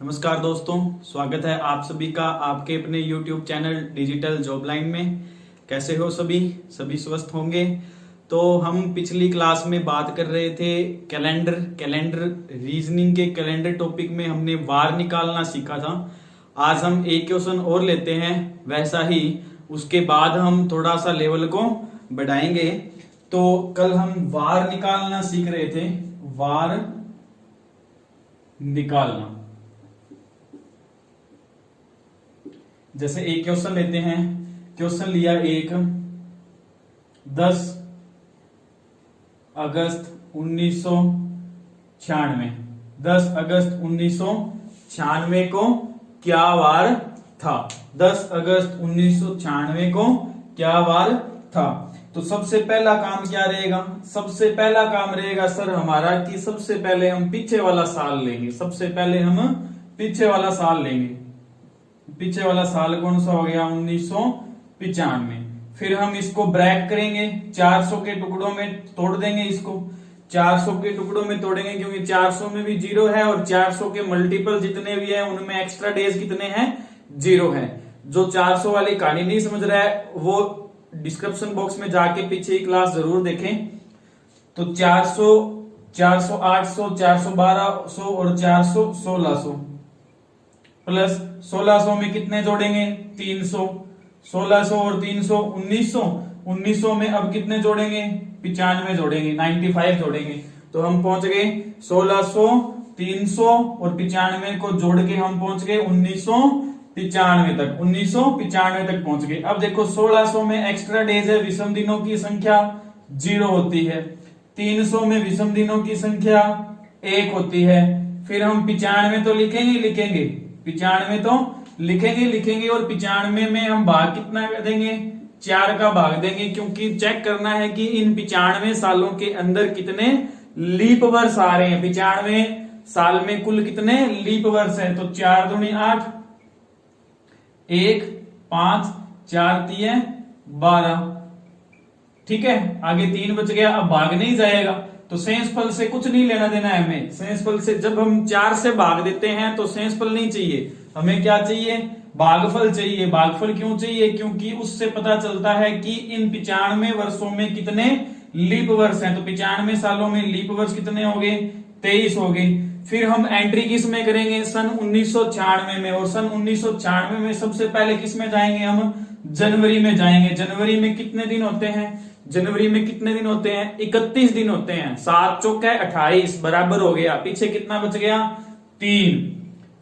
नमस्कार दोस्तों, स्वागत है आप सभी का आपके अपने YouTube channel digital job line में। कैसे हो सभी स्वस्थ होंगे। तो हम पिछली क्लास में बात कर रहे थे कैलेंडर रीजनिंग के कैलेंडर टॉपिक में हमने वार निकालना सीखा था। आज हम एक क्वेश्चन और लेते हैं वैसा ही, उसके बाद हम थोड़ा सा लेवल को बढ़ाएंगे। तो कल हम वार निकालना सीख रहे थे, वार निकालना। जैसे एक क्वेश्चन लेते हैं, क्वेश्चन लिया एक 10 अगस्त 1996। 10 अगस्त 1996 को क्या वार था? 10 अगस्त 1996 को क्या वार था? तो सबसे पहला काम क्या रहेगा? सबसे पहला काम रहेगा सर हमारा कि सबसे पहले हम पीछे वाला साल लेंगे। सबसे पहले हम पीछे वाला साल लेंगे। पीछे वाला साल कौन सा हो गया? 1995। फिर हम इसको ब्रैक करेंगे, 400 के टुकड़ों में तोड़ देंगे। इसको 400 के टुकड़ों में तोड़ेंगे क्योंकि 400 में भी 0 है और 400 के मल्टीपल जितने भी है उनमें एक्स्ट्रा डेज कितने हैं? 0 है। जो 400 वाली कहानी नहीं समझ रहा है वो डिस्क्रिप्शन बॉक्स में जाके पीछे की क्लास जरूर देखें। तो 400, 400, 800, 412 और 400, 1600 प्लस 1600 में कितने जोड़ेंगे? 300। 1600 और 300 1900। 1900 में अब कितने जोड़ेंगे? 95 जोड़ेंगे, 95 जोड़ेंगे। तो हम पहुंच गए 1600, 300 और 95 को जोड़ के हम पहुंच गए 1995 तक। 1995 तक पहुंच गए। अब देखो 1600 में एक्स्ट्रा डेज है, विषम दिनों की संख्या 0 होती है। 300 में विषम दिनों की संख्या 1 होती है। फिर हम 95 तो लिखेंगे 95 तो लिखेंगे और 95 में हम भाग कितना देंगे? 4 का भाग देंगे, क्योंकि चेक करना है कि इन 95 सालों के अंदर कितने लीप वर्ष आ रहे हैं। 95 साल में कुल कितने लीप वर्ष है? तो 4 दूनी 8, 1 5 4 3 12। ठीक है, आगे 3 बच गया। अब भाग नहीं जाएगा तो शेषफल से कुछ नहीं लेना देना है हमें। शेषफल से जब हम 4 से भाग देते हैं तो शेषफल नहीं चाहिए, हमें क्या चाहिए? भागफल चाहिए। भागफल क्यों चाहिए? क्योंकि उससे पता चलता है कि इन 95 वर्षों में कितने लीप वर्ष हैं। तो 95 सालों में लीप वर्ष कितने हो गए? 23 हो गए। फिर हम एंट्री किस में करेंगे? सन 1996 में। और सन 1996 में सबसे पहले किस में जाएंगे? हम जनवरी में जाएंगे। जनवरी में कितने दिन होते हैं? जनवरी में कितने दिन होते हैं? 31 दिन होते हैं। 7 चौके 28 बराबर हो गया। पीछे कितना बच गया? 3।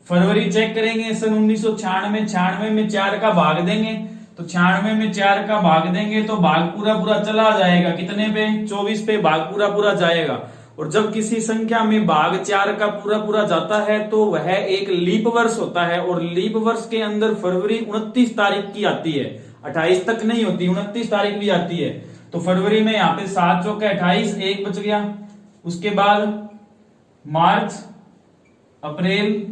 फरवरी चेक करेंगे सन 1996। 96 में 4 का भाग देंगे, तो 96 में 4 का भाग देंगे तो भाग पूरा चला जाएगा। कितने पे? 24 पे भाग पूरा जाएगा। और जब किसी संख्या में भाग 4 का पूरा जाता है तो वह एक लीप वर्ष होता है। और लीप वर्ष के अंदर फरवरी 29 तारीख की आती है, 28 तक नहीं होती, 29 तारीख भी आती है। तो फरवरी में यहाँ पे 7 चौके 28, 1 बच गया। उसके बाद मार्च, अप्रैल,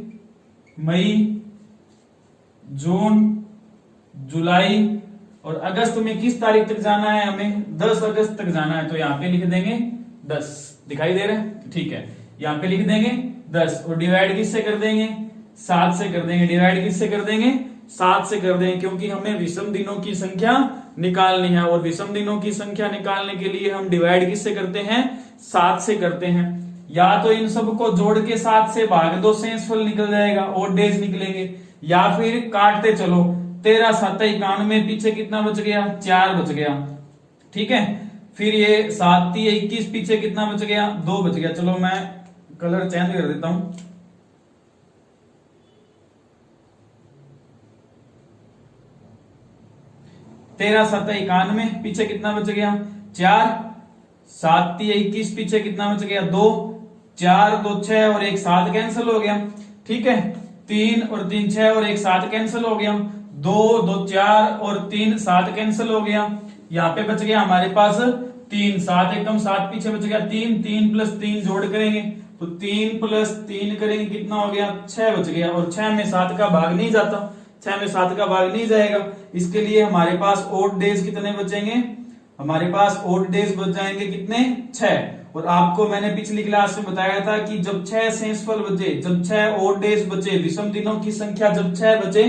मई, जून, जुलाई और अगस्त में किस तारीख तक जाना है हमें? 10 अगस्त तक जाना है। तो यहाँ पे लिख देंगे 10। दिखाई दे रहा है? ठीक है, यहाँ पे लिख देंगे 10 और डिवाइड किससे कर देंगे? 7 से कर देंगे। डिवाइड किससे कर देंगे? 7 से कर देंगे, क्योंकि हमें विषम दिनों की संख्या निकालनी है। और विषम दिनों की संख्या निकालने के लिए हम डिवाइड किससे करते हैं? 7 से करते हैं। या तो इन सब को जोड़ के 7 से भाग दो, शेषफल निकल जाएगा और डेज निकलेंगे। या फिर काटते चलो, 13 7 91, पीछे कितना बच गया? 4 बच गया। ठीक है, फिर ये 7 3 21, पीछे कितना बच गया? 2 बच गया। चलो मैं कलर चेंज कर देता हूं। 13 7 91, पीछे कितना बच गया? 4। 7 3 21, पीछे कितना बच गया? 2। 4 2 6 और 1 7 कैंसिल हो गया। ठीक है, 3 और 3 6 और 1 7 कैंसिल हो गया। 2 2 4 और 3 7 कैंसिल हो गया। यहाँ पे बच गया हमारे पास 3। 7 एकम 7, पीछे बच गया 3। 3 प्लस 3 जोड़ करेंगे तो 3 प्लस 3 करेंगे कितना हो गया? 6 बच गया। और 6 में 7 का भाग नहीं जाता, 6 में 7 का भाग नहीं जाएगा। इसके लिए हमारे पास ओड डेज कितने बचेंगे? हमारे पास ओड डेज बच जाएंगे कितने? 6। और आपको मैंने पिछली क्लास में बताया था कि जब 6 शेषफल बचे, जब 6 ओड डेज बचे, विषम दिनों की संख्या जब 6 बचे,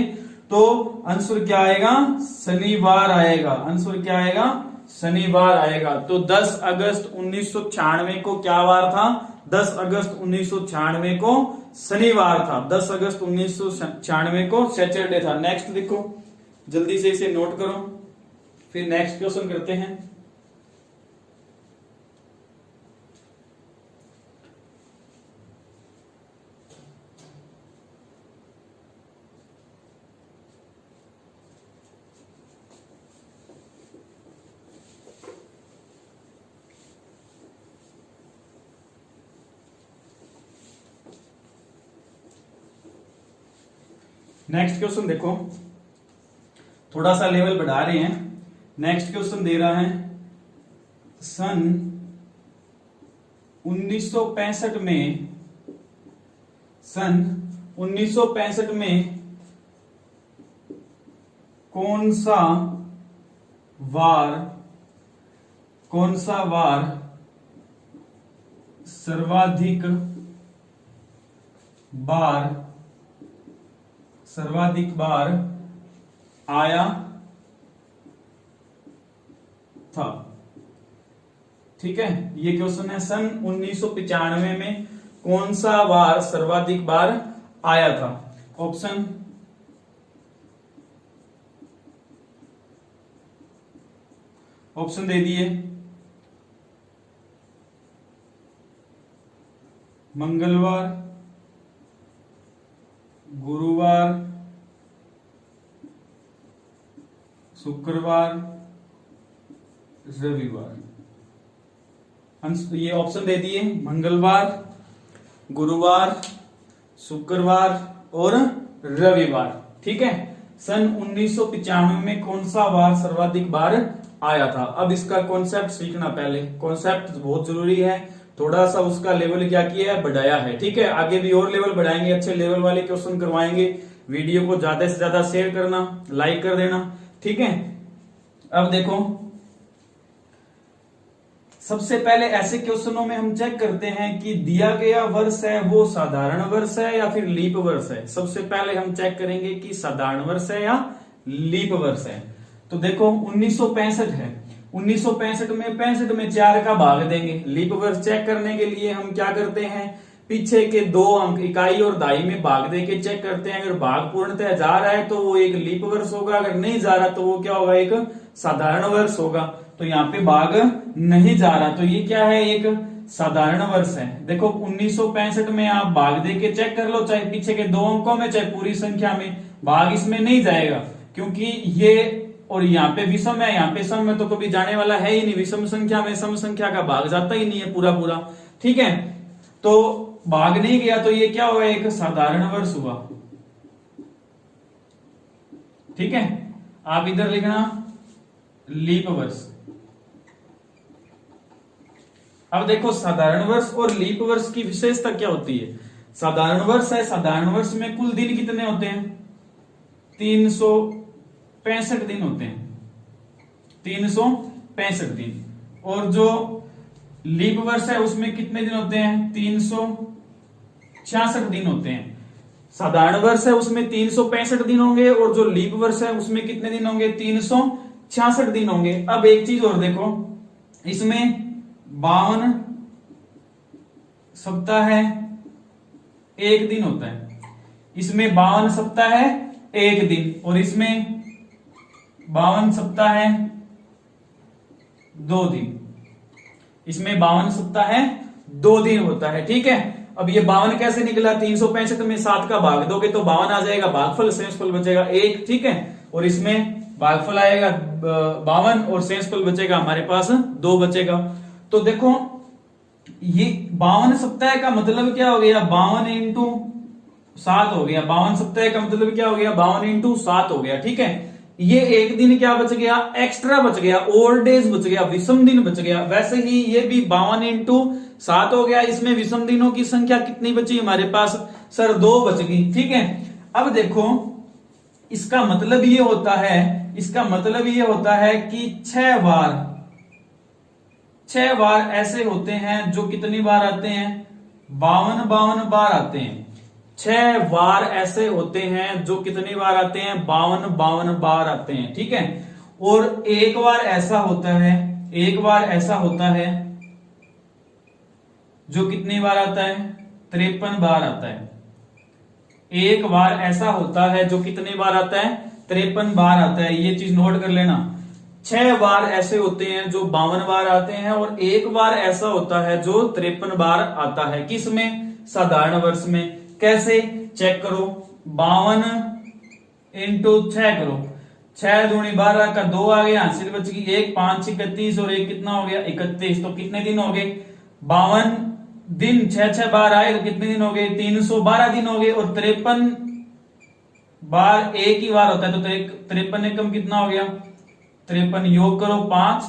तो आंसर क्या आएगा? शनिवार आएगा। आंसर क्या आएगा? शनिवार आएगा। तो 10 अगस्त 1996 को क्या वार था? 10 अगस्त 1996 को शनिवार था। 10 अगस्त 1996 को सैटरडे था। नेक्स्ट देखो, जल्दी से इसे नोट करो, फिर नेक्स्ट क्वेश्चन करते हैं। नेक्स्ट क्वेश्चन देखो, थोड़ा सा लेवल बढ़ा रहे हैं। नेक्स्ट क्वेश्चन दे रहा है, सन 1965 में, सन 1965 में कौन सा वार सर्वाधिक बार आया था? ठीक है, ये क्वेश्चन है, सन 1995 में कौन सा वार सर्वाधिक बार आया था? ऑप्शन दे दिए, मंगलवार, गुरुवार, शुक्रवार, रविवार। ये ऑप्शन दे दिए, मंगलवार, गुरुवार, शुक्रवार और रविवार। ठीक है, सन 1995 में कौन सा वार सर्वाधिक बार आया था? अब इसका कॉन्सेप्ट सीखना, पहले कॉन्सेप्ट बहुत जरूरी है। थोड़ा सा उसका लेवल क्या किया है? बढ़ाया है। ठीक है, आगे भी और लेवल बढ़ाएंगे, अच्छे लेवल वाले क्वेश्चन करवाएंगे। वीडियो को ज्यादा से ज्यादा शेयर करना, लाइक कर देना। ठीक है, अब देखो, सबसे पहले ऐसे क्वेश्चनों में हम चेक करते हैं कि दिया गया वर्ष है वो साधारण वर्ष है या फिर लीप वर्ष है। सबसे पहले हम चेक करेंगे कि साधारण वर्ष है या लीप वर्ष है। तो देखो 1965 है, 1965 में 65 में 4 का भाग देंगे। लीप वर्ष चेक करने के लिए हम क्या करते हैं? पीछे के 2 अंक इकाई और दहाई में भाग दे के चेक करते हैं। अगर भाग पूर्णतः जा रहा है तो वो एक लीप वर्ष होगा, अगर नहीं जा रहा तो वो क्या होगा? एक साधारण वर्ष होगा। तो यहाँ पे भाग नहीं जा रहा, तो ये क्या है? एक साधारण वर्ष है। देखो 1965 में आप भाग दे के चेक कर लो, चाहे पीछे के 2 अंकों में चाहे पूरी संख्या में, भाग इसमें नहीं जाएगा क्योंकि ये, और यहाँ पे विषम है, यहाँ पे सम में, तो कभी जाने वाला है ही नहीं। विषम संख्या में सम संख्या का भाग जाता ही नहीं है पूरा पूरा। ठीक है, तो भाग नहीं गया, तो ये क्या हुआ? एक साधारण वर्ष हुआ। ठीक है, आप इधर लिखना लीप वर्ष। अब देखो साधारण वर्ष और लीप वर्ष की विशेषता क्या होती है? साधारण वर्ष है, साधारण वर्ष में कुल दिन कितने होते हैं? 365 दिन होते हैं, 365 दिन। और जो लीप वर्ष है उसमें कितने दिन होते हैं? 366 दिन होते हैं। साधारण वर्ष है उसमें 365 दिन होंगे और जो लीप वर्ष है उसमें कितने दिन होंगे? 366 दिन होंगे। अब एक चीज और देखो, इसमें 52 सप्ताह है, 1 दिन होता है। इसमें 52 सप्ताह है, 1 दिन, और इसमें 52 सप्ताह है, 2 दिन। इसमें 52 सप्ताह है, 2 दिन होता है। ठीक है, अब ये 52 कैसे निकला? 365 में 7 का भाग दोगे तो 52 आ जाएगा, भागफल शेषफल बचेगा 1। ठीक है, और इसमें भागफल आएगा 52 और शेषफल बचेगा हमारे पास 2 बचेगा। तो देखो ये 52 सप्ताह का मतलब क्या हो गया? 52 इंटू 7 हो गया। 52 सप्ताह का मतलब क्या हो गया? 52 इंटू 7 हो गया। ठीक है, ये 1 दिन क्या बच गया? एक्स्ट्रा बच गया, ओल्ड डेज बच गया, विषम दिन बच गया। वैसे ही ये भी 52 इंटू 7 हो गया। इसमें विषम दिनों की संख्या कितनी बची हमारे पास? सर 2 बच गई। ठीक है, अब देखो इसका मतलब ये होता है, इसका मतलब ये होता है कि 6 6 बार ऐसे होते हैं जो कितनी बार आते हैं, 52 बार आते हैं। 6 बार ऐसे होते हैं जो कितनी बार आते हैं, 52 बार आते हैं। ठीक है, और एक बार ऐसा होता है, एक बार ऐसा होता है जो कितनी बार आता है, 53 बार आता है। एक बार ऐसा होता है जो कितनी बार आता है, 53 बार आता है। ये चीज नोट कर लेना। 6 बार ऐसे होते हैं जो 52 बार आते हैं, और एक बार ऐसा होता है जो 53 बार आता है। किसमें, साधारण वर्ष में। कैसे, चेक करो, 52 इंटू 6 करो, 6 दूनी 12 का 2 आ गया, हासिल बच गई 1, 5 31 और 1 कितना हो गया, 31। तो कितने दिन हो गए, 52 दिन, 6 बार आए तो कितने दिन हो गए, 312 दिन हो गए। और 53 बार एक ही बार होता है, तो 53 एकम कितना हो गया, 53 योग करो, 5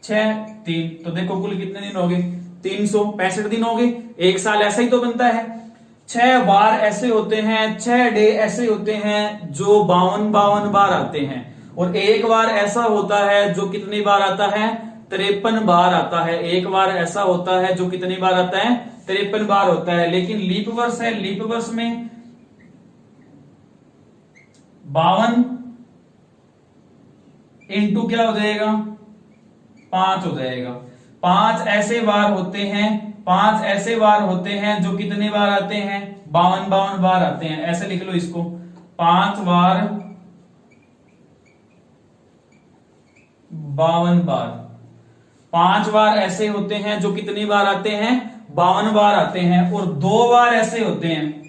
6 3, तो देखो कुल कितने दिन हो गए, 365 दिन हो गए। एक साल ऐसा ही तो बनता है। 6 बार ऐसे होते हैं, 6 डे ऐसे होते हैं जो 52 बार आते हैं, और एक बार ऐसा होता है जो कितनी बार आता है, 53 बार आता है। एक बार ऐसा होता है जो कितनी बार आता है, 53 बार होता है। लेकिन लीप वर्ष है, लीप वर्ष में 52 इंटू क्या हो जाएगा, 5 हो जाएगा। 5 ऐसे बार होते हैं, 5 ऐसे बार होते हैं जो कितनी बार आते हैं, 52 बार आते हैं। ऐसे लिख लो इसको, 5 बार 52 बार। 5 बार ऐसे होते हैं जो कितनी बार आते हैं, 52 बार आते हैं। और 2 बार ऐसे होते हैं,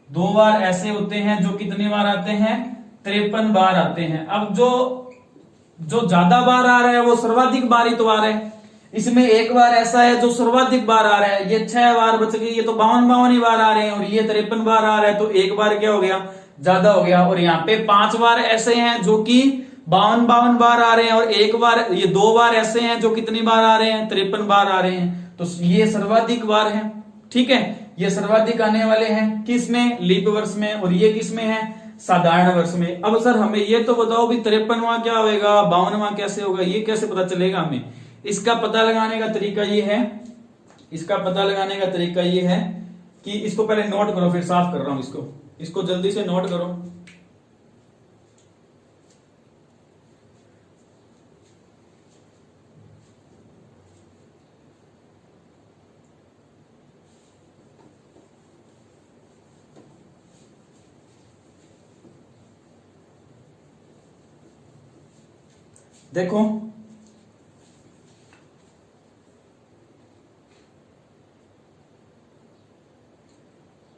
2 बार ऐसे होते हैं जो कितनी बार आते हैं, 53 बार आते हैं। अब जो ज्यादा बार आ रहा है वो सर्वाधिक बार इतवार है। इसमें एक बार ऐसा है जो सर्वाधिक बार आ रहा है, ये 6 बार बच गई, ये तो 52 ही बार आ रहे हैं, और ये 53 बार आ रहा है, तो एक बार क्या हो गया, ज्यादा हो गया। और यहाँ पे 5 बार ऐसे हैं जो कि 52 बार आ रहे हैं, और एक बार, ये 2 बार ऐसे हैं जो कितनी बार आ रहे हैं, 53 बार आ रहे हैं। तो ये सर्वाधिक बार है। ठीक है, ये सर्वाधिक आने वाले हैं किसमें, लीप वर्ष में, और ये किसमें है, साधारण वर्ष में। अब सर हमें ये तो बताओ भी 53वां क्या होगा, 52वां कैसे होगा, ये कैसे पता चलेगा हमें। इसका पता लगाने का तरीका ये है, इसका पता लगाने का तरीका ये है कि इसको पहले नोट करो, फिर साफ कर रहा हूं इसको जल्दी से नोट करो। देखो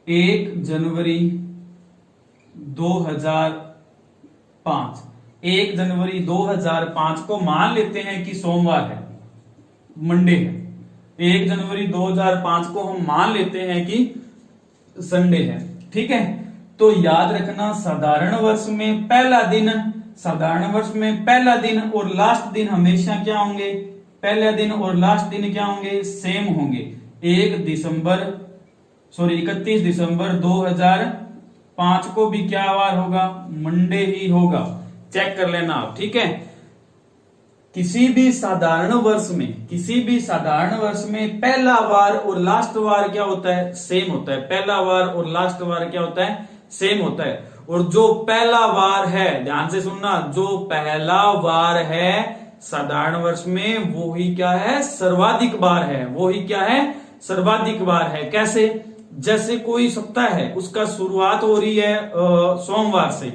1 जनवरी 2005, 1 जनवरी 2005 को मान लेते हैं कि सोमवार है, मंडे है। 1 जनवरी 2005 को हम मान लेते हैं कि संडे है। ठीक है, तो याद रखना साधारण वर्ष में पहला दिन, साधारण वर्ष में पहला दिन और लास्ट दिन हमेशा क्या होंगे, पहला दिन और लास्ट दिन क्या होंगे, सेम होंगे। 31 दिसंबर 2005 को भी क्या वार होगा, मंडे ही होगा। चेक कर लेना आप। ठीक है, किसी भी साधारण वर्ष में, किसी भी साधारण वर्ष में पहला वार और लास्ट वार क्या होता है, सेम होता है। पहला वार और लास्ट वार क्या होता है, सेम होता है। और जो पहला वार है, ध्यान से सुनना, जो पहला वार है साधारण वर्ष में वो ही क्या है, सर्वाधिक बार है। वो ही क्या है, सर्वाधिक बार है। कैसे, जैसे कोई सप्ताह है उसका शुरुआत हो रही है सोमवार से,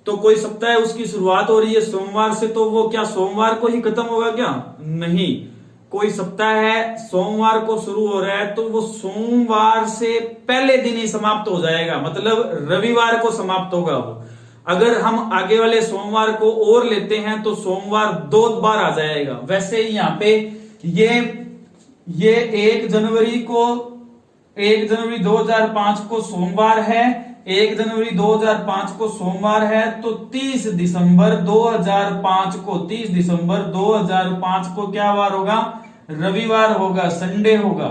तो कोई सप्ताह है उसकी शुरुआत हो रही है सोमवार से, तो वो क्या सोमवार को ही खत्म होगा क्या, नहीं। कोई सप्ताह है सोमवार को शुरू हो रहा है तो वो सोमवार से पहले दिन ही समाप्त हो जाएगा, मतलब रविवार को समाप्त होगा वो। अगर हम आगे वाले सोमवार को और लेते हैं तो सोमवार 2 बार आ जाएगा। वैसे ही यहाँ पे ये 1 जनवरी 2005 को सोमवार है, 1 जनवरी 2005 को सोमवार है, तो 30 दिसंबर 2005 को, 30 दिसंबर 2005 को क्या वार होगा, रविवार होगा, संडे होगा।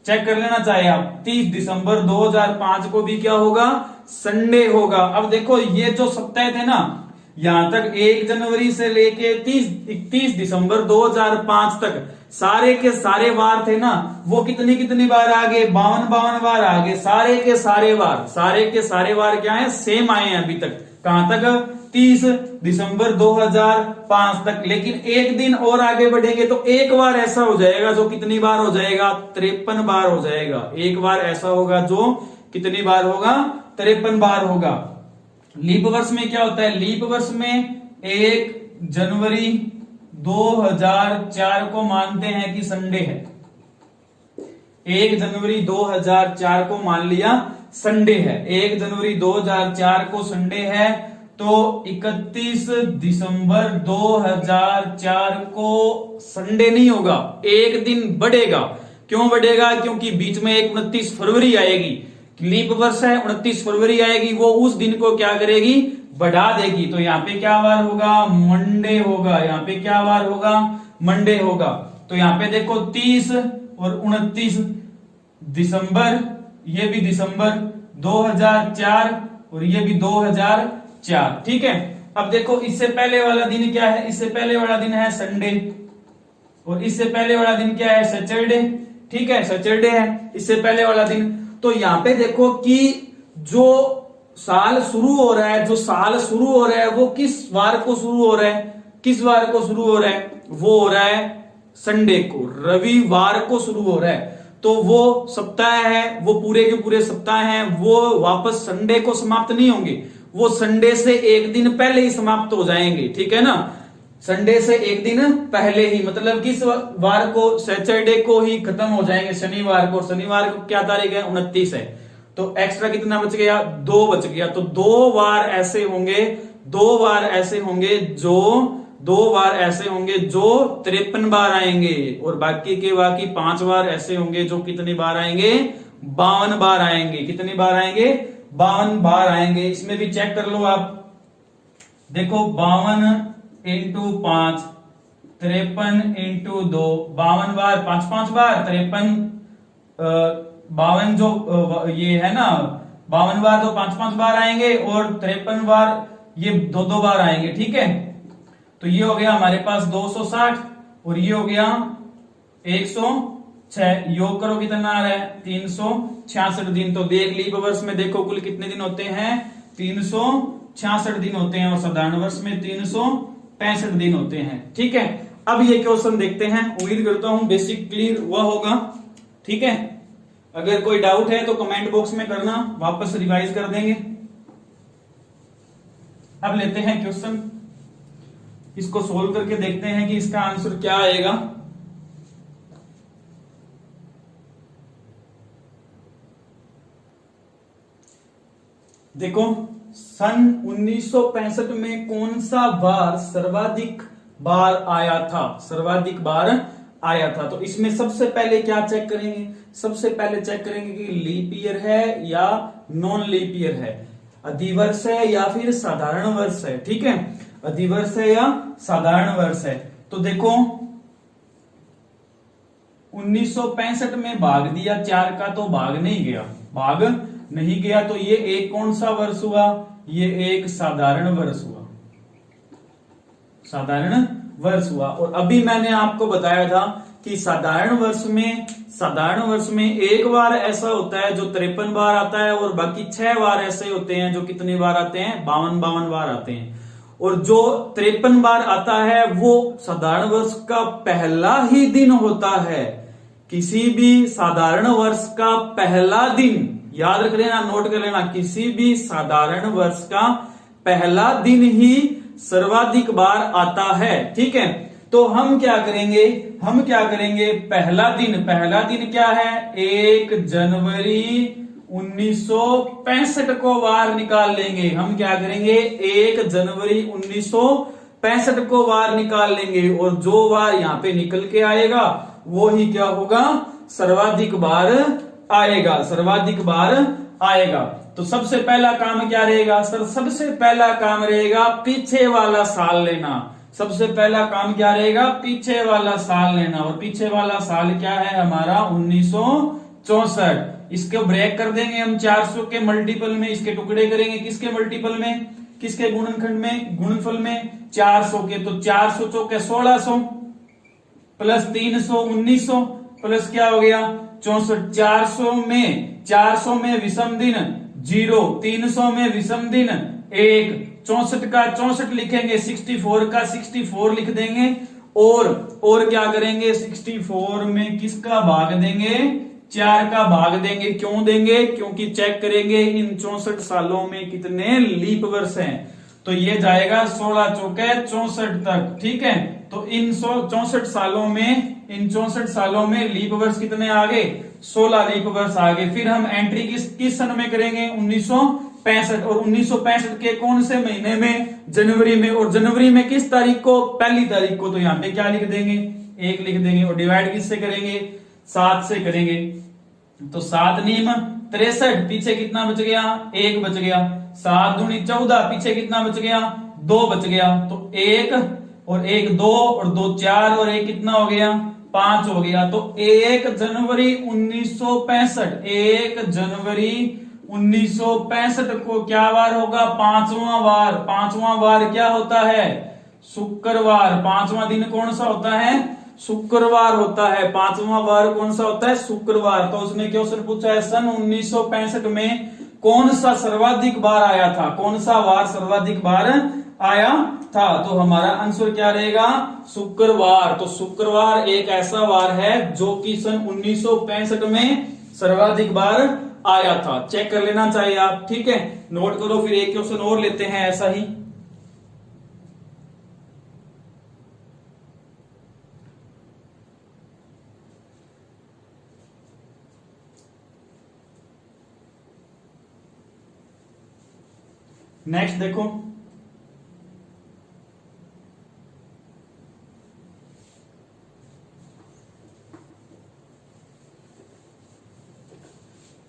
चेक कर लेना चाहे आप, 30 दिसंबर 2005 को भी क्या होगा, संडे होगा। अब देखो ये जो सप्ताह थे ना, यहां तक 1 जनवरी से लेके 31 दिसंबर 2005 तक सारे के सारे वार थे ना, वो कितनी कितनी बार आ गए, 52 बार आ गए। सारे के सारे वार क्या है, सेम आए हैं अभी तक। कहां तक, 30 दिसंबर 2005 तक। लेकिन एक दिन और आगे बढ़ेंगे तो एक बार ऐसा हो जाएगा जो कितनी बार हो जाएगा, 53 बार हो जाएगा। एक बार ऐसा होगा जो कितनी बार होगा, 53 बार होगा। लीप वर्ष में क्या होता है, लीप वर्ष में 1 जनवरी 2004 को मानते हैं कि संडे है। 1 जनवरी 2004 को मान लिया संडे है। 1 जनवरी 2004 को संडे है तो 31 दिसंबर 2004 को संडे नहीं होगा, एक दिन बढ़ेगा। क्यों बढ़ेगा, क्योंकि बीच में एक 29 फरवरी आएगी। लीप वर्ष है, 29 फरवरी आएगी, वो उस दिन को क्या करेगी, बढ़ा देगी। तो यहाँ पे क्या वार होगा, मंडे होगा। यहाँ पे क्या वार होगा, मंडे होगा। तो यहाँ पे देखो 30 और 29 दिसंबर, ये भी दिसंबर 2004 और ये भी 2004, ठीक है। अब देखो इससे पहले वाला दिन क्या है, इससे पहले वाला दिन है संडे और इससे पहले वाला दिन क्या है, सैटरडे, ठीक है, सैटरडे है इससे पहले वाला दिन। तो यहाँ पे देखो कि जो साल शुरू हो रहा है, वो किस वार को शुरू हो रहा है, किस वार को शुरू हो रहा है, वो हो रहा है संडे को, रविवार को शुरू हो रहा है। तो वो सप्ताह है, वो पूरे के पूरे सप्ताह हैं, वो वापस संडे को समाप्त नहीं होंगे, वो संडे से एक दिन पहले ही समाप्त हो जाएंगे, ठीक है ना। संडे से एक दिन पहले ही, मतलब किस वार को, सैटरडे को ही खत्म हो जाएंगे, शनिवार को। शनिवार को क्या तारीख है, 29 है। तो एक्स्ट्रा कितना बच गया, 2 बच गया। तो 2 वार ऐसे होंगे, 2 वार ऐसे होंगे जो 2 वार ऐसे होंगे जो 53 बार आएंगे, और बाकी के बाकी 5 बार ऐसे होंगे जो कितनी बार आएंगे, 52 बार आएंगे। कितनी बार आएंगे, 52 बार आएंगे। इसमें भी चेक कर लो आप, देखो 52 इंटू 5, 53 इंटू 2, 52 बार, 5 बार, 53, 52 जो ये है ना, 52 बार तो 5 बार आएंगे और 53 बार ये 2 बार आएंगे, ठीक है। तो ये हो गया हमारे पास 260 और ये हो गया 106। योग करो कितना आ रहा है, 366 दिन। तो देख लीप वर्ष में देखो कुल कितने दिन होते हैं, 366 दिन होते हैं, और साधारण वर्ष में 365 दिन होते हैं, ठीक है। अब ये क्वेश्चन देखते हैं, उम्मीद करता हूं बेसिक क्लियर हुआ होगा, ठीक है। अगर कोई डाउट है तो कमेंट बॉक्स में करना, वापस रिवाइज कर देंगे। अब लेते हैं क्वेश्चन, इसको सोल्व करके देखते हैं कि इसका आंसर क्या आएगा। देखो सन 1965 में कौन सा वार सर्वाधिक बार आया था, सर्वाधिक बार आया था। तो इसमें सबसे पहले क्या चेक करेंगे, सबसे पहले चेक करेंगे कि लीप ईयर है या नॉन लीप ईयर है, अधिवर्ष है या फिर साधारण वर्ष है, ठीक है। अधिवर्ष है या साधारण वर्ष है। तो देखो 1965 में भाग दिया 4 का तो भाग नहीं गया, भाग नहीं गया। तो ये एक कौन सा वर्ष हुआ, ये एक साधारण वर्ष हुआ, साधारण वर्ष हुआ। और अभी मैंने आपको बताया था कि साधारण वर्ष में एक बार ऐसा होता है जो 53 बार आता है, और बाकी 6 बार ऐसे होते हैं जो कितनी बार आते हैं, 52 बार आते हैं। और जो 53 बार आता है वो साधारण वर्ष का पहला ही दिन होता है। किसी भी साधारण वर्ष का पहला दिन, याद रख लेना, नोट कर लेना, किसी भी साधारण वर्ष का पहला दिन ही सर्वाधिक बार आता है, ठीक है। तो हम क्या करेंगे, पहला दिन क्या है, 1 जनवरी 1965 को वार निकाल लेंगे। हम क्या करेंगे, 1 जनवरी 1965 को वार निकाल लेंगे, और जो वार यहाँ पे निकल के आएगा वो ही क्या होगा, सर्वाधिक बार आएगा, सर्वाधिक बार आएगा। तो सबसे पहला काम क्या रहेगा सर, सबसे पहला काम रहेगा पीछे वाला साल लेना। सबसे पहला काम क्या रहेगा, पीछे वाला साल लेना, और पीछे वाला साल क्या है हमारा, 1964। इसको ब्रेक कर देंगे हम 400 के मल्टीपल में, इसके टुकड़े करेंगे किसके मल्टीपल में, किसके गुणनखंड में, गुणनफल में 400 के, तो 400 चौके 1600 प्लस 300 1900 प्लस क्या हो गया 64। 400 में विषम दिन 0, 300 में विषम दिन 1, 64 का 64 लिखेंगे, 64 का 64 लिख देंगे और क्या करेंगे 64 में किसका भाग देंगे 4 का भाग देंगे। क्यों देंगे, क्योंकि चेक करेंगे इन 64 सालों में कितने लीप वर्ष हैं, तो ये जाएगा 16 चौके 64 तक। ठीक है, तो इन 64 सालों में लीप वर्ष कितने आ गए 16 लीप वर्ष आ गए। फिर हम एंट्री किस सन में करेंगे 1965, और 1965 के कौन से महीने में, जनवरी में, और जनवरी में किस तारीख को, पहली तारीख को, तो यहाँ पे क्या लिख देंगे 1 लिख देंगे, और डिवाइड किससे करेंगे 7 से करेंगे, तो 7 नीम 63, पीछे कितना बच गया 1 बच गया, 7 दूनी 14, पीछे कितना बच गया 2 बच गया, तो 1 और 1 2 और 2 4 और 1 कितना हो गया 5 हो गया। तो 1 जनवरी 1965, 1 जनवरी 1965 को क्या वार होगा 5वां वार। 5वां वार क्या होता है शुक्रवार। 5वां दिन कौन सा होता है शुक्रवार होता है। 5वां वार कौन सा होता है शुक्रवार। तो उसने क्वेश्चन पूछा है सन 1965 में कौन सा सर्वाधिक बार आया था, कौन सा वार सर्वाधिक बार आया था, तो हमारा आंसर क्या रहेगा शुक्रवार। तो शुक्रवार एक ऐसा वार है जो कि सन 1965 में सर्वाधिक बार आया था। चेक कर लेना चाहिए आप, ठीक है, नोट करो। फिर एक क्वेश्चन और लेते हैं ऐसा ही। नेक्स्ट देखो,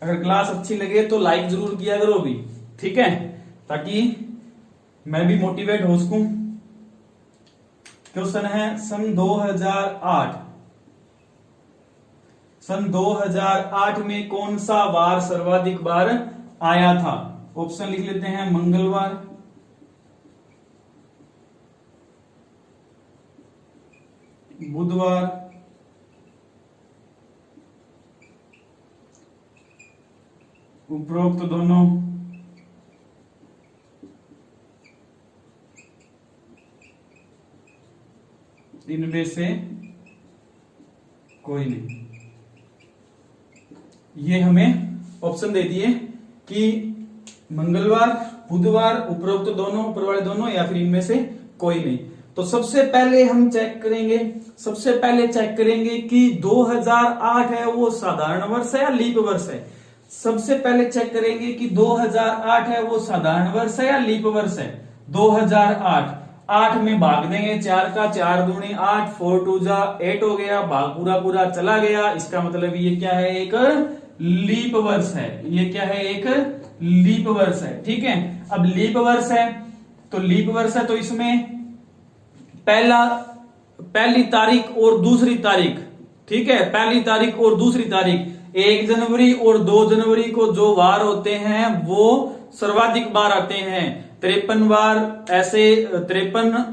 अगर क्लास अच्छी लगे तो लाइक जरूर किया करो भी, ठीक है, ताकि मैं भी मोटिवेट हो सकूं। क्वेश्चन है सन 2008, सन 2008 में कौन सा वार सर्वाधिक बार आया था। ऑप्शन लिख लेते हैं मंगलवार, बुधवार, उपरोक्त दोनों, इनमें से कोई नहीं। ये हमें ऑप्शन दे दिए कि मंगलवार, बुधवार, उपरोक्त दोनों, ऊपर वाले दोनों, या फिर इनमें से कोई नहीं। तो सबसे पहले हम चेक करेंगे, सबसे पहले चेक करेंगे कि 2008 है वो साधारण वर्ष है या लीप वर्ष है। सबसे पहले चेक करेंगे कि 2008 है वो साधारण वर्ष है या लीप वर्ष है। 2008, 8 में भाग देंगे 4 का, 4 दूनी 8, 4 2 जा 8 हो गया, भाग पूरा पूरा चला गया। इसका मतलब ये क्या है एक लीप वर्ष है, ये क्या है एक लीप वर्ष है, ठीक है। अब लीप वर्ष है तो लीप वर्ष है तो इसमें पहली तारीख और दूसरी तारीख, ठीक है, पहली तारीख और दूसरी तारीख, 1 जनवरी और 2 जनवरी को जो वार होते हैं वो सर्वाधिक बार आते हैं। 53 बार, ऐसे 53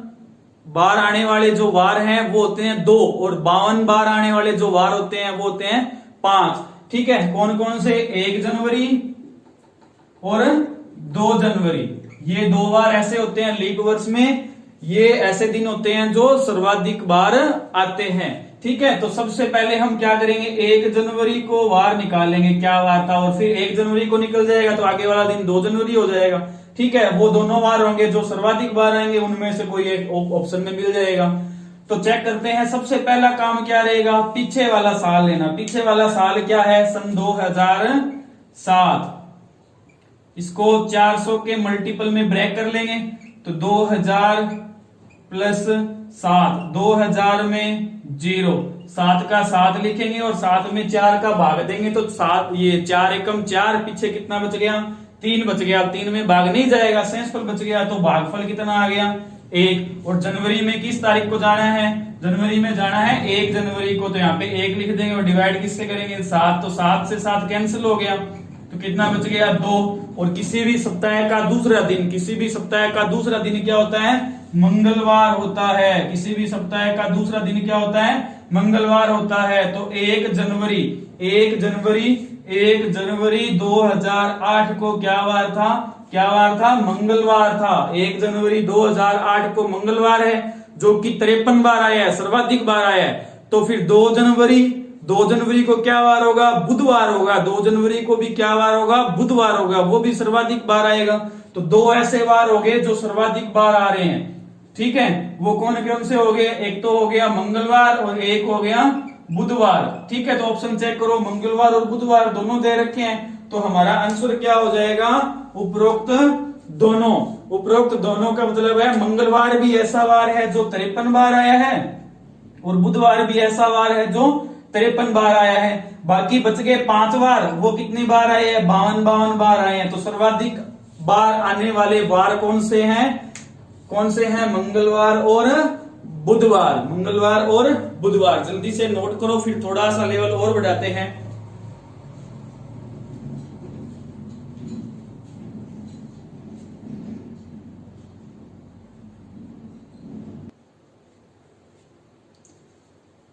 बार आने वाले जो वार हैं वो होते हैं 2, और 52 बार आने वाले जो वार होते हैं वो होते हैं 5, ठीक है। कौन कौन से, 1 जनवरी और 2 जनवरी, ये 2 बार ऐसे होते हैं लीप वर्ष में, ये ऐसे दिन होते हैं जो सर्वाधिक बार आते हैं, ठीक है। तो सबसे पहले हम क्या करेंगे, 1 जनवरी को वार निकालेंगे क्या वार था, और फिर 1 जनवरी को निकल जाएगा तो आगे वाला दिन 2 जनवरी हो जाएगा, ठीक है। वो दोनों वार होंगे जो सर्वाधिक बार आएंगे, उनमें से कोई एक ऑप्शन में मिल जाएगा। तो चेक करते हैं, सबसे पहला काम क्या रहेगा, पीछे वाला साल लेना। पीछे वाला साल क्या है, सन 2007। इसको 400 के मल्टीपल में ब्रेक कर लेंगे तो 2000 प्लस 7, 2000 में 0, 7 का 7 लिखेंगे और 7 में 4 का भाग देंगे तो 7, ये 4 एकम 4, पीछे कितना बच गया 3 बच गया। 3 में भाग नहीं जाएगा, शेषफल बच गया, तो भागफल कितना आ गया 1। और जनवरी में किस तारीख को जाना है, जनवरी में जाना है 1 जनवरी को, तो यहाँ पे 1 लिख देंगे और डिवाइड किससे करेंगे 7, तो 7 से 7 कैंसिल हो गया, तो कितना बच गया 2। और किसी भी सप्ताह का दूसरा दिन, किसी भी सप्ताह का दूसरा दिन क्या होता है, मंगलवार होता है। किसी भी सप्ताह का दूसरा दिन क्या होता है, मंगलवार होता है। तो 1 जनवरी 2008 को क्या वार था, मंगलवार था। 1 जनवरी 2008 को मंगलवार है, जो कि 53 बार आया है, सर्वाधिक बार आया है। तो फिर 2 जनवरी को क्या वार होगा, बुधवार होगा। 2 जनवरी को भी क्या वार होगा, बुधवार होगा, वो भी सर्वाधिक बार आएगा। तो 2 ऐसे वार हो गए जो सर्वाधिक बार आ रहे हैं, ठीक है। वो कौन से हो गए, एक तो हो गया मंगलवार और एक हो गया बुधवार, ठीक है। तो ऑप्शन चेक करो, मंगलवार और बुधवार दोनों दे रखे हैं। तो हमारा आंसर क्या हो जाएगा, उपरोक्त दोनों का मतलब है मंगलवार भी ऐसा वार है जो 53 बार आया है और बुधवार भी ऐसा वार है जो 53 बार आया है। बाकी बच गए 5 बार, वो कितनी बार आए हैं, 52 बार आए हैं। तो सर्वाधिक बार आने वाले वार कौन से हैं, मंगलवार और बुधवार। जल्दी से नोट करो, फिर थोड़ा सा लेवल और बढ़ाते हैं।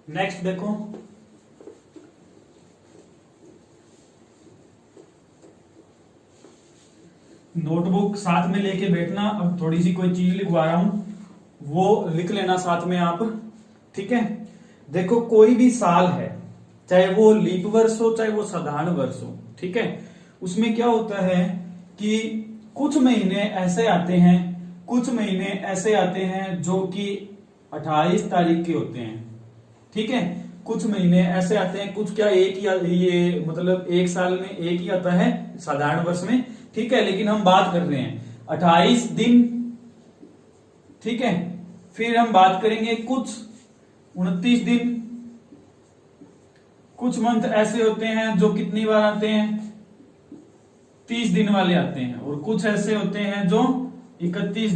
नेक्स्ट देखो, नोटबुक साथ में लेके बैठना। अब थोड़ी सी कोई चीज लिखवा रहा हूं, वो लिख लेना साथ में आप, ठीक है। देखो कोई भी साल है, चाहे वो लीप वर्ष हो चाहे वो साधारण वर्ष हो, ठीक है, उसमें क्या होता है कि कुछ महीने ऐसे आते हैं जो कि 28 तारीख के होते हैं, ठीक है। कुछ महीने ऐसे आते हैं, कुछ क्या एक ही, ये मतलब एक साल में एक ही आता है साधारण वर्ष में, ठीक है। लेकिन हम बात कर रहे हैं 28 दिन, ठीक है। फिर हम बात करेंगे कुछ 29 दिन। कुछ मंथ ऐसे होते हैं जो कितनी बार आते हैं, 30 दिन वाले आते हैं। और कुछ ऐसे होते हैं जो 31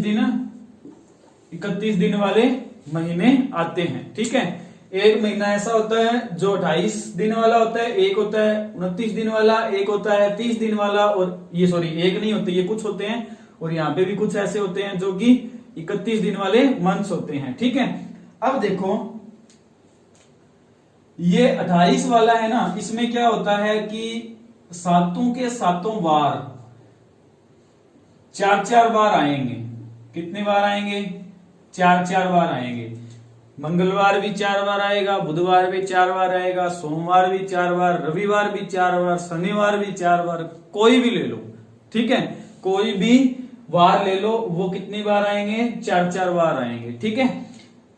दिन वाले महीने आते हैं, ठीक है। एक महीना ऐसा होता है जो 28 दिन वाला होता है, एक होता है 29 दिन वाला, एक होता है 30 दिन वाला, और ये एक नहीं होते, ये कुछ होते हैं। और यहाँ पे भी कुछ ऐसे होते हैं जो कि 31 दिन वाले मंथ्स होते हैं, ठीक है। अब देखो ये 28 वाला है ना, इसमें क्या होता है कि सातों के सातों वार 4-4 बार आएंगे। कितने बार आएंगे, 4-4 बार आएंगे। मंगलवार भी 4 बार आएगा, बुधवार भी 4 बार आएगा, सोमवार भी 4 बार, रविवार भी 4 बार, शनिवार भी 4 बार, कोई भी ले लो, ठीक है। कोई भी वार ले लो, वो कितनी बार आएंगे, 4-4 बार आएंगे, ठीक है।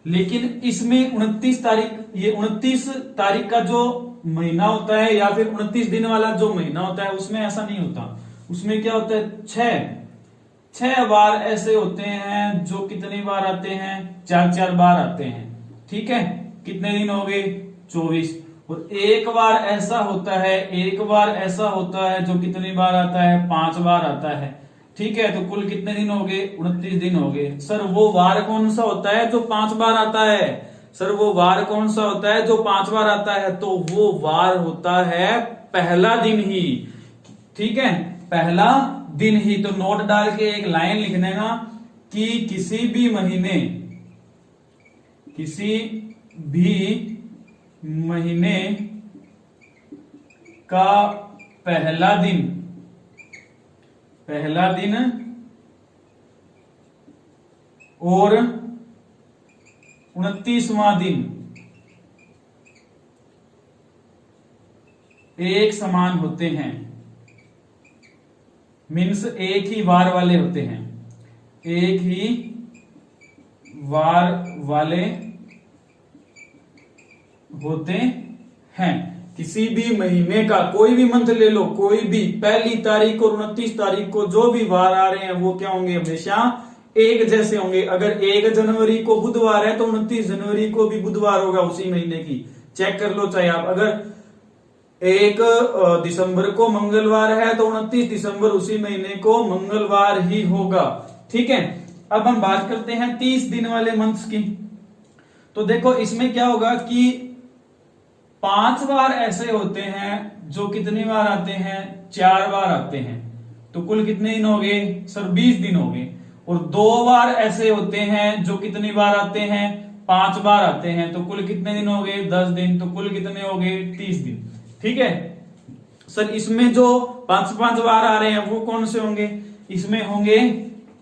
लेकिन इसमें 29 तारीख, ये 29 तारीख का जो महीना होता है या फिर 29 दिन वाला जो महीना होता है, उसमें ऐसा नहीं होता। उसमें क्या होता है, 6 बार ऐसे होते हैं जो कितनी बार आते हैं, 4-4 बार आते हैं, ठीक है। कितने दिन हो गए, 24। और एक बार ऐसा होता है जो कितनी बार आता है, 5 बार आता है, ठीक है। तो कुल कितने दिन हो गए, 29 दिन हो गए। सर वो वार कौन सा होता है जो 5 बार आता है, तो वो वार होता है पहला दिन ही, ठीक है, पहला दिन ही। तो नोट डाल के एक लाइन लिख देना कि किसी भी महीने का पहला दिन और 29वां दिन एक समान होते हैं। मीन्स एक ही वार वाले होते हैं, एक ही वार वाले होते हैं। किसी भी महीने का कोई भी मंथ ले लो, कोई भी, पहली तारीख और 29 तारीख को जो भी वार आ रहे हैं वो क्या होंगे, हमेशा एक जैसे होंगे। अगर 1 जनवरी को बुधवार है तो 29 जनवरी को भी बुधवार होगा उसी महीने की, चेक कर लो चाहे आप। अगर 1 दिसंबर को मंगलवार है तो 29 दिसंबर उसी महीने को मंगलवार ही होगा, ठीक है। अब हम बात करते हैं 30 दिन वाले मंथ्स की। तो देखो इसमें क्या होगा कि 5 बार ऐसे होते हैं जो कितनी बार आते हैं, 4 बार आते हैं, तो कुल कितने दिन हो गए सर, 20 दिन हो गए। और 2 बार ऐसे होते हैं जो कितनी बार आते हैं, 5 बार आते हैं, तो कुल कितने दिन हो गए, 10 दिन, तो कुल कितने हो गए, 30 दिन। ठीक है सर, इसमें जो 5-5 बार आ रहे हैं वो कौन से होंगे, इसमें होंगे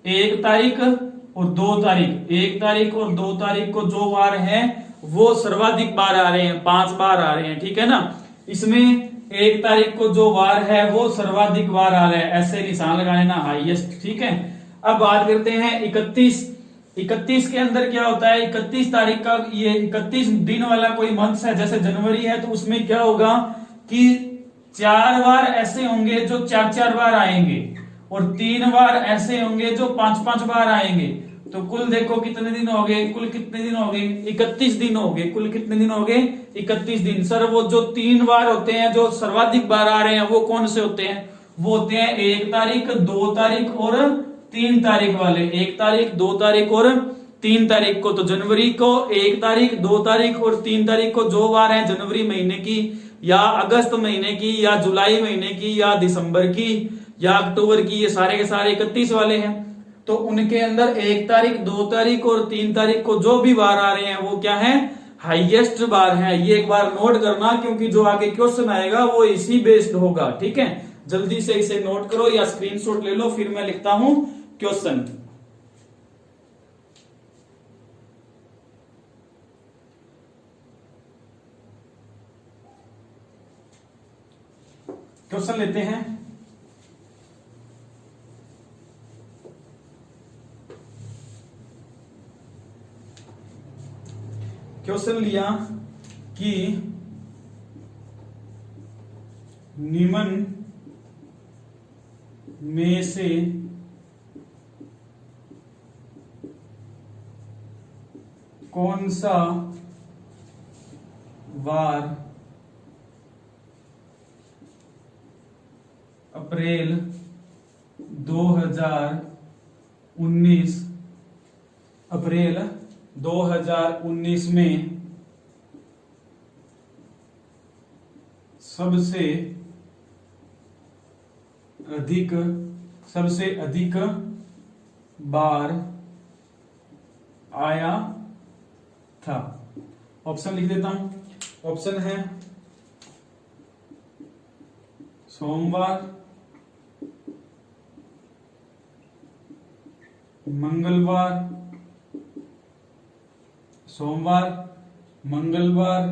1 तारीख और 2 तारीख। 1 तारीख और 2 तारीख को जो बार है वो सर्वाधिक बार आ रहे हैं, 5 बार आ रहे हैं, ठीक है ना। इसमें 1 तारीख को जो बार है वो सर्वाधिक बार आ रहा है, ऐसे निशान लगाने ना, हाईएस्ट। ठीक है, अब बात करते हैं 31। 31 के अंदर क्या होता है, 31 तारीख का, ये 31 दिन वाला कोई मंथ है, जैसे जनवरी है, तो उसमें क्या होगा कि 4 बार ऐसे होंगे जो 4-4 बार आएंगे और 3 बार ऐसे होंगे जो 5-5 बार आएंगे। तो कुल देखो कितने दिन हो गए, कुल कितने दिन हो गए, 31 दिन हो गए। कुल कितने दिन हो गए, 31 दिन। सर वो जो 3 बार होते हैं जो सर्वाधिक बार आ रहे हैं वो कौन से होते हैं, वो होते हैं 1 तारीख, 2 तारीख और 3 तारीख वाले। 1 तारीख, 2 तारीख और 3 तारीख को। तो जनवरी को 1 तारीख, 2 तारीख और 3 तारीख को जो बार है जनवरी महीने की या अगस्त महीने की या जुलाई महीने की या दिसंबर की या अक्टूबर की, ये सारे के सारे 31 वाले हैं। तो उनके अंदर 1 तारीख, 2 तारीख और 3 तारीख को जो भी बार आ रहे हैं वो क्या है, हाईएस्ट बार है। ये एक बार नोट करना, क्योंकि जो आगे क्वेश्चन आएगा वो इसी बेस्ड होगा। ठीक है, जल्दी से इसे नोट करो या स्क्रीनशॉट ले लो, फिर मैं लिखता हूं क्वेश्चन। क्वेश्चन लेते हैं। क्वेश्चन लिया कि निम्न में से कौन सा वार अप्रैल 2019 में सबसे अधिक बार आया था। ऑप्शन लिख देता हूं। ऑप्शन है सोमवार, मंगलवार,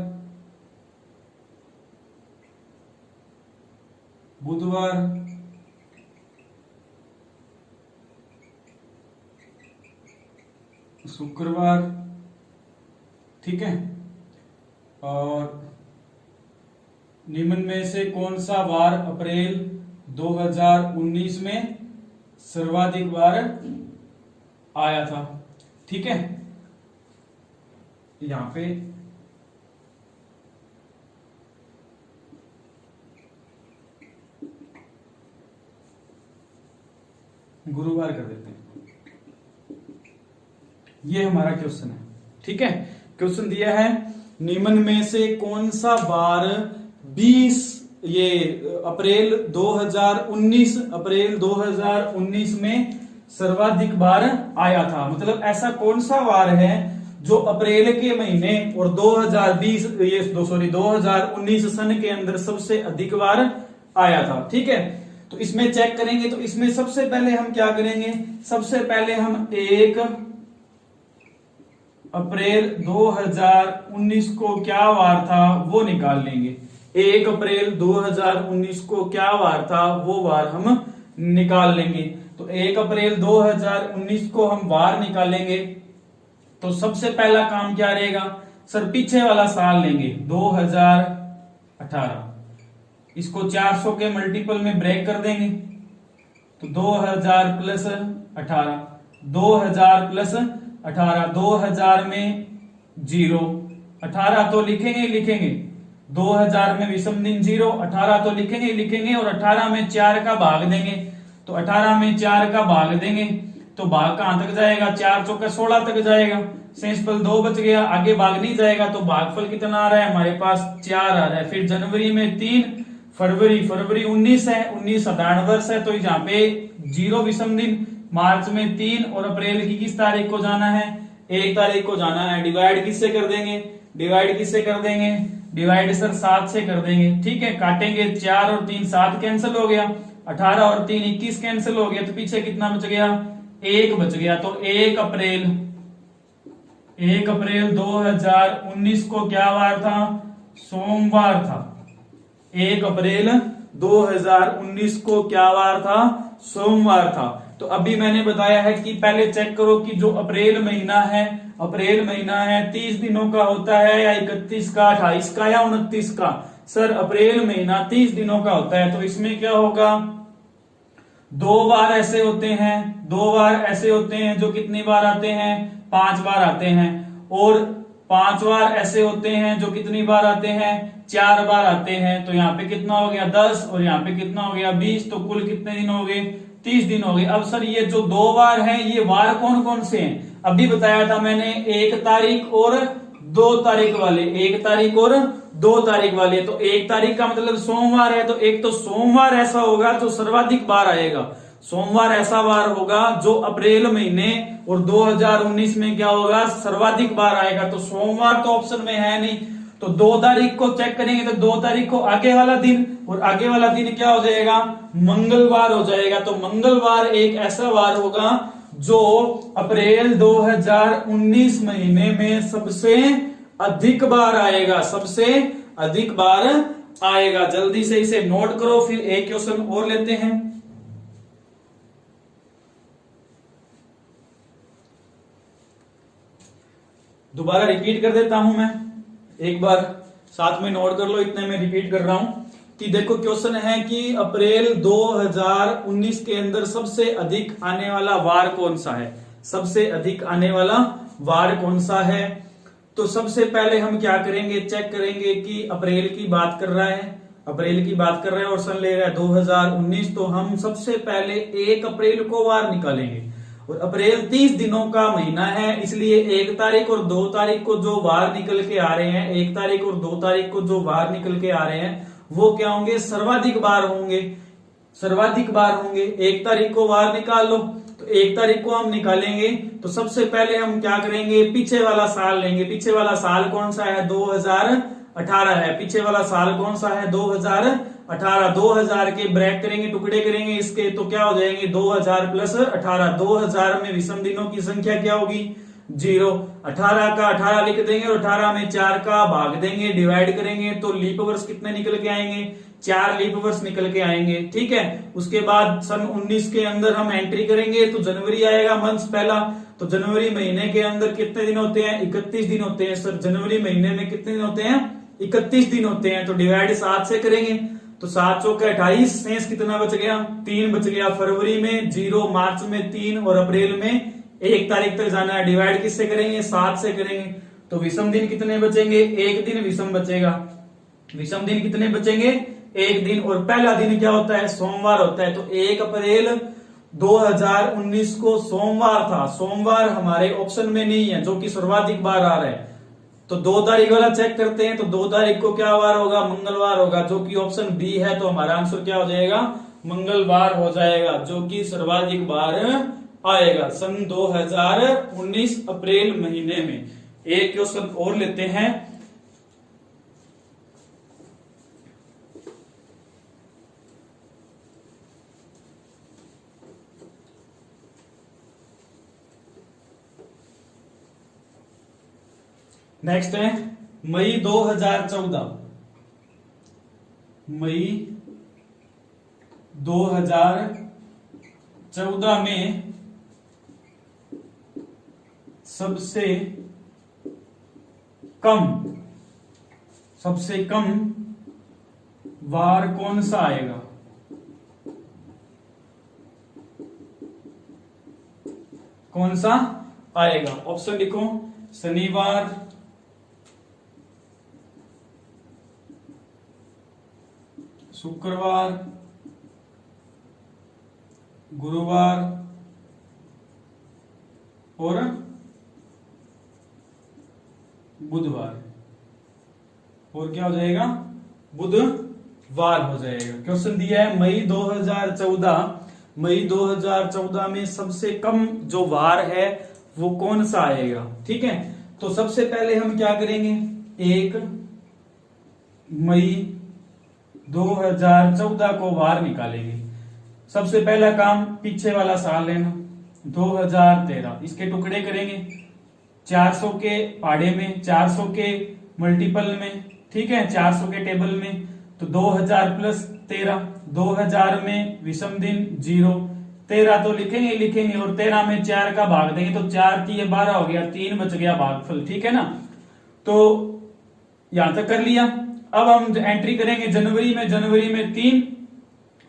बुधवार, शुक्रवार। ठीक है, और निम्न में से कौन सा वार अप्रैल 2019 में सर्वाधिक बार आया था। ठीक है, यहां पे गुरुवार कर देते हैं। ये हमारा क्वेश्चन है। ठीक है, क्वेश्चन दिया है निम्न में से कौन सा बार 20 ये अप्रैल 2019 में सर्वाधिक बार आया था। मतलब ऐसा कौन सा वार है जो अप्रैल के महीने और 2019 सन के अंदर सबसे अधिक बार आया था। ठीक है, तो इसमें चेक करेंगे। तो इसमें सबसे पहले हम क्या करेंगे, सबसे पहले हम 1 अप्रैल 2019 को क्या वार था वो निकाल लेंगे। 1 अप्रैल 2019 को क्या वार था वो वार हम निकाल लेंगे। तो 1 अप्रैल 2019 को हम वार निकालेंगे। तो सबसे पहला काम क्या रहेगा सर, पीछे वाला साल लेंगे 2018। इसको 400 के मल्टीपल में ब्रेक कर देंगे। तो 2000 प्लस 18, 2000 प्लस 18, 2000 में 0, 18 तो लिखेंगे 2000 में विषम दिन 0, 18 तो लिखेंगे और 18 में 4 का भाग देंगे। तो 18 में 4 का भाग देंगे तो भाग कहां तक जाएगा, 4 चौके 16 तक जाएगा। शेषफल 2 बच गया, आगे भाग नहीं जाएगा तो भागफल कितना आ रहा है हमारे पास 4 आ रहा है। फिर जनवरी में 3, फरवरी 19 है, 19 साधारण वर्ष है तो यहाँ पे 0 विषम दिन, मार्च में 3 और अप्रैल की किस तारीख को जाना है, 1 तारीख को जाना है। डिवाइड किससे कर देंगे, डिवाइड सर 7 से कर देंगे। ठीक है, काटेंगे 4 और 3 7 कैंसिल हो गया, 18 और 3 21 कैंसिल हो गया, तो पीछे कितना बच गया, 1 बच गया। तो 1 अप्रैल 2019 को क्या वार था, सोमवार था। 1 अप्रैल 2019 को क्या वार था, सोमवार था। तो अभी मैंने बताया है कि पहले चेक करो कि जो अप्रैल महीना है 30 दिनों का होता है या 31 का, 28 का या 29 का। सर अप्रैल महीना 30 दिनों का होता है, तो इसमें क्या होगा, 2 बार ऐसे होते हैं जो कितनी बार आते हैं, 5 बार आते हैं, और 5 बार ऐसे होते हैं जो कितनी बार आते हैं, 4 बार आते हैं। तो यहाँ पे कितना हो गया 10 और यहाँ पे कितना हो गया 20, तो कुल कितने दिन हो गए, 30 दिन हो गए। अब सर ये जो 2 बार हैं ये वार कौन कौन से हैं, अभी बताया था मैंने, 1 तारीख और 2 तारीख वाले, 1 तारीख और 2 तारीख वाले। तो 1 तारीख का मतलब सोमवार है, तो एक तो सोमवार ऐसा होगा जो सर्वाधिक बार आएगा, सोमवार ऐसा बार होगा जो अप्रैल महीने और 2019 में क्या होगा, सर्वाधिक बार आएगा। तो सोमवार तो ऑप्शन में है नहीं, तो 2 तारीख को चेक करेंगे तो 2 तारीख को आगे वाला दिन, और आगे वाला दिन क्या हो जाएगा, मंगलवार हो जाएगा। तो मंगलवार एक ऐसा वार होगा जो अप्रैल 2019 महीने में सबसे अधिक बार आएगा, जल्दी से इसे नोट करो। फिर एक क्वेश्चन और लेते हैं। दोबारा रिपीट कर देता हूं मैं, एक बार साथ में नोट कर लो, इतने में रिपीट कर रहा हूं कि देखो क्वेश्चन है कि अप्रैल 2019 के अंदर सबसे अधिक आने वाला वार कौन सा है, तो सबसे पहले हम क्या करेंगे, चेक करेंगे कि अप्रैल की बात कर रहा है और सन ले रहा है 2019, तो हम सबसे पहले 1 अप्रैल को वार निकालेंगे। और अप्रैल 30 दिनों का महीना है, इसलिए 1 तारीख और 2 तारीख को जो वार निकल के आ रहे हैं, 1 तारीख और 2 तारीख को जो वार निकल के आ रहे हैं वो क्या होंगे, सर्वाधिक बार होंगे। 1 तारीख को वार निकाल लो, तो 1 तारीख को हम निकालेंगे तो सबसे पहले हम क्या करेंगे, पीछे वाला साल लेंगे। पीछे वाला साल कौन सा है, 2018 है। पीछे वाला साल कौन सा है, 2018। 2000 के ब्रैक करेंगे, टुकड़े करेंगे इसके, तो क्या हो जाएंगे 2000 प्लस 18। 2000 में विषम दिनों की संख्या क्या होगी, 0। 18 का 18 लिख देंगे और 18 में 4 का भाग देंगे, डिवाइड करेंगे, तो लीप वर्ष कितने निकल के आएंगे, 4 लीप वर्ष निकल के आएंगे। ठीक है, उसके बाद सन 19 के अंदर हम एंट्री करेंगे तो जनवरी आएगा मंथ पहला। तो जनवरी महीने के अंदर कितने दिन होते हैं, 31 दिन होते हैं। सर जनवरी महीने में कितने दिन होते हैं, 31 दिन होते हैं। तो डिवाइड 7 से करेंगे, तो 7 चौके 28, शेष कितना बच गया, 3 बच गया। फरवरी में 0, मार्च में 3 और अप्रैल में 1 तारीख तक जाना है। डिवाइड किससे करेंगे, 7 से करेंगे, तो विषम दिन कितने बचेंगे, 1 दिन विषम बचेगा। विषम दिन कितने बचेंगे, 1 दिन। और पहला दिन क्या होता है, सोमवार होता है। तो 1 अप्रैल 2019 को सोमवार था। सोमवार हमारे ऑप्शन में नहीं है, जो कि सर्वाधिक बार आ रहा है। तो 2 तारीख वाला चेक करते हैं, तो 2 तारीख को क्या वार होगा, मंगलवार होगा, जो कि ऑप्शन बी है। तो हमारा आंसर क्या हो जाएगा, मंगलवार हो जाएगा, जो कि सर्वाधिक बार आएगा सन 2019 अप्रैल महीने में। एक क्वेश्चन और लेते हैं। नेक्स्ट है मई 2014। मई 2014 में सबसे कम वार कौन सा आएगा, कौन सा आएगा। ऑप्शन लिखो, शनिवार, शुक्रवार, गुरुवार और बुधवार, और क्या हो जाएगा, बुधवार हो जाएगा। क्वेश्चन दिया है मई 2014 में सबसे कम जो वार है वो कौन सा आएगा। ठीक है, तो सबसे पहले हम क्या करेंगे, 1 मई 2014 को वार निकालेंगे। सबसे पहला काम पीछे वाला साल लेना 2013, इसके टुकड़े करेंगे 400 के पाड़े में, 400 के मल्टीपल में, ठीक है, 400 के टेबल में, तो 2000 प्लस 13, 2000 में विषम दिन 0, 13 तो लिखेंगे और 13 में 4 का भाग देंगे तो 4 की 12 हो गया, 3 बच गया भागफल। ठीक है ना, तो यहां तक कर लिया। अब हम एंट्री करेंगे जनवरी में 3,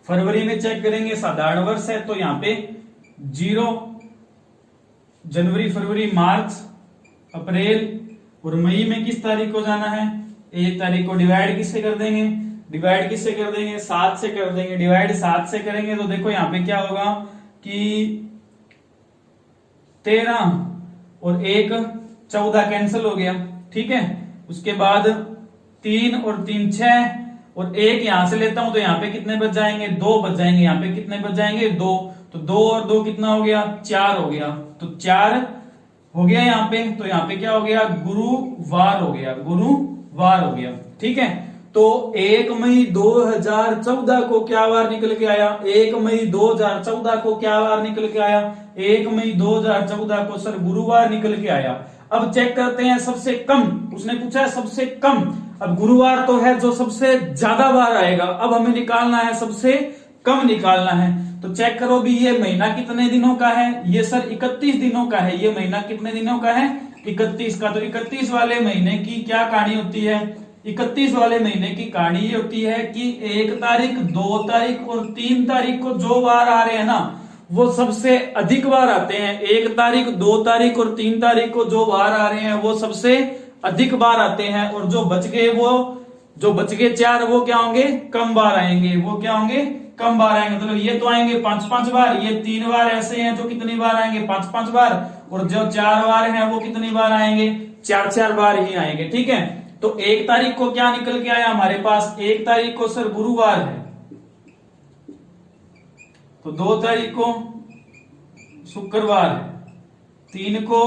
फरवरी में चेक करेंगे साधारण वर्ष है तो यहाँ पे 0, जनवरी फरवरी मार्च अप्रैल, और मई में किस तारीख को जाना है, 1 तारीख को। डिवाइड किससे कर देंगे, 7 से कर देंगे। डिवाइड 7 से करेंगे तो देखो यहाँ पे क्या होगा कि 13 और 1 14 कैंसिल हो गया। ठीक है, उसके बाद 3 और 3 6, और 1 यहां से लेता हूं तो यहाँ पे कितने बच जाएंगे, 2 बच जाएंगे। यहाँ पे कितने बच जाएंगे, 2, तो 2 और 2 कितना हो गया, 4 हो गया, तो 4 हो गया यहाँ पे। तो यहाँ पे क्या हो गया, गुरुवार हो गया। ठीक है, तो 1 मई 2014 को क्या वार निकल के आया, 1 मई 2014 को क्या वार निकल के आया, 1 मई 2014 को सर गुरुवार निकल के आया। अब चेक करते हैं सबसे कम, उसने पूछा है सबसे कम। अब गुरुवार तो है जो सबसे ज्यादा बार आएगा, अब हमें निकालना है सबसे कम निकालना है। तो चेक करो भी ये महीना कितने दिनों का है, ये सर 31 दिनों का है। ये महीना कितने दिनों का है, 31 का। तो 31 वाले महीने की क्या कहानी होती है, 31 वाले महीने की कहानी ये होती है कि 1 तारीख 2 तारीख और 3 तारीख को जो वार आ रहे हैं ना वो सबसे अधिक बार आते हैं। 1 तारीख 2 तारीख और 3 तारीख को जो वार आ रहे हैं वो सबसे अधिक बार आते हैं, और जो बच गए 4 वो क्या होंगे, कम बार आएंगे। मतलब ये तो आएंगे 5-5 बार, ये 3 बार ऐसे हैं जो कितनी बार आएंगे, 5-5 बार, और जो 4 बार हैं वो कितनी बार आएंगे, 4-4 बार ही आएंगे। ठीक है, तो 1 तारीख को क्या निकल के आया हमारे पास, 1 तारीख को सर गुरुवार है, तो 2 तारीख को शुक्रवार है, 3 को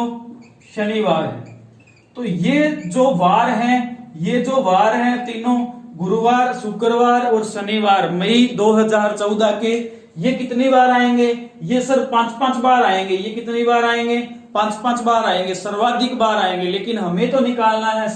शनिवार है। तो ये जो वार हैं तीनों, गुरुवार शुक्रवार और शनिवार, मई 2014 के, ये कितनी बार आएंगे, ये सर 5-5 बार आएंगे। ये कितनी बार आएंगे, 5-5 बार आएंगे, सर्वाधिक बार आएंगे। लेकिन हमें तो निकालना है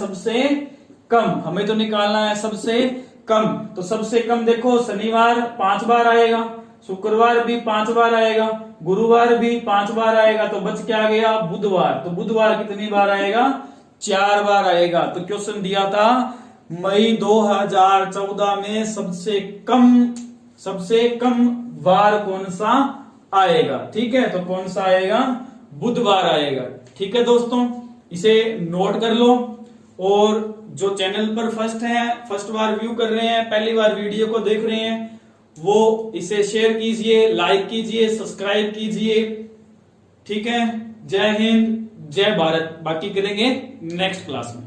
सबसे कम, तो सबसे कम देखो, शनिवार 5 बार आएगा, शुक्रवार भी 5 बार आएगा, गुरुवार भी 5 बार आएगा, तो बच क्या गया, बुधवार। तो बुधवार कितनी बार आएगा, 4 बार आएगा। तो क्वेश्चन दिया था मई 2014 में सबसे कम वार कौन सा आएगा। ठीक है, तो कौन सा आएगा, बुधवार आएगा। ठीक है दोस्तों, इसे नोट कर लो। और जो चैनल पर फर्स्ट बार व्यू कर रहे हैं, पहली बार वीडियो को देख रहे हैं, वो इसे शेयर कीजिए, लाइक कीजिए, सब्सक्राइब कीजिए। ठीक है, जय हिंद, जय भारत। बाकी करेंगे नेक्स्ट क्लास में।